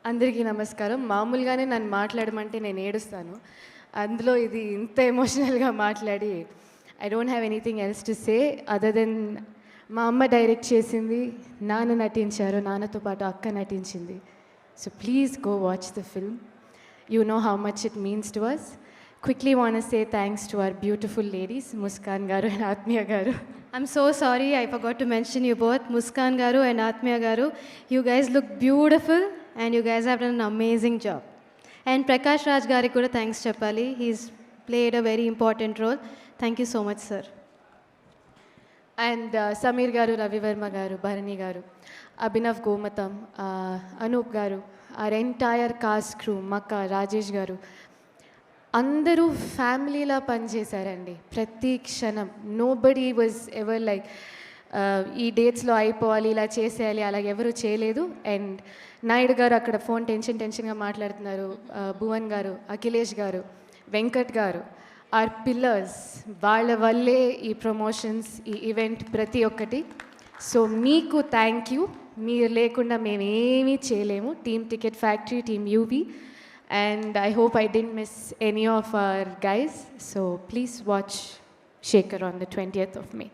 అందరికీ నమస్కారం. మామూలుగానే నన్ను మాట్లాడమంటే నేను ఏడుస్తాను. అందులో ఇది ఇంత ఎమోషనల్‌గా మాట్లాడి I don't have anything else to say other than మా అమ్మ డైరెక్ట్ చేసింది, నాన్న నటించారు, నాన్నతో పాటు అక్క నటించింది. So please go watch the film. You know how much it means to us. Quickly want to say thanks to our beautiful ladies, Muskan Garu and Atmiya Garu. I'm so sorry, I forgot to mention you both, Muskan Garu and Atmiya Garu. You guys look beautiful and you guys have done an amazing job. And Prakash Raj Gari kuda thanks cheppali. He's played a very important role. Thank you so much, sir. And Samir Garu, Ravi Verma Garu, Bharani Garu, Abhinav Gomatam, Anup Garu, our entire cast crew, Makka, Rajesh Garu. అందరూ ఫ్యామిలీలా పనిచేశారండి ప్రతి క్షణం. Nobody was ever like ఈ డేట్స్లో అయిపోవాలి, ఇలా చేసేయాలి, అలా ఎవరు చేయలేదు. అండ్ నాయుడు గారు అక్కడ ఫోన్ టెన్షన్గా మాట్లాడుతున్నారు, భువన్ గారు, అఖిలేష్ గారు, వెంకట్ గారు, ఆర్ పిల్లర్స్. వాళ్ళ వల్లే ఈ ప్రమోషన్స్, ఈ ఈవెంట్ ప్రతి ఒక్కటి. సో మీకు థ్యాంక్ యూ. మీరు లేకుండా మేమేమీ చేయలేము. Team ticket factory, team UV. And I hope I didn't miss any of our guys. So please watch Shaker on the 20th of May.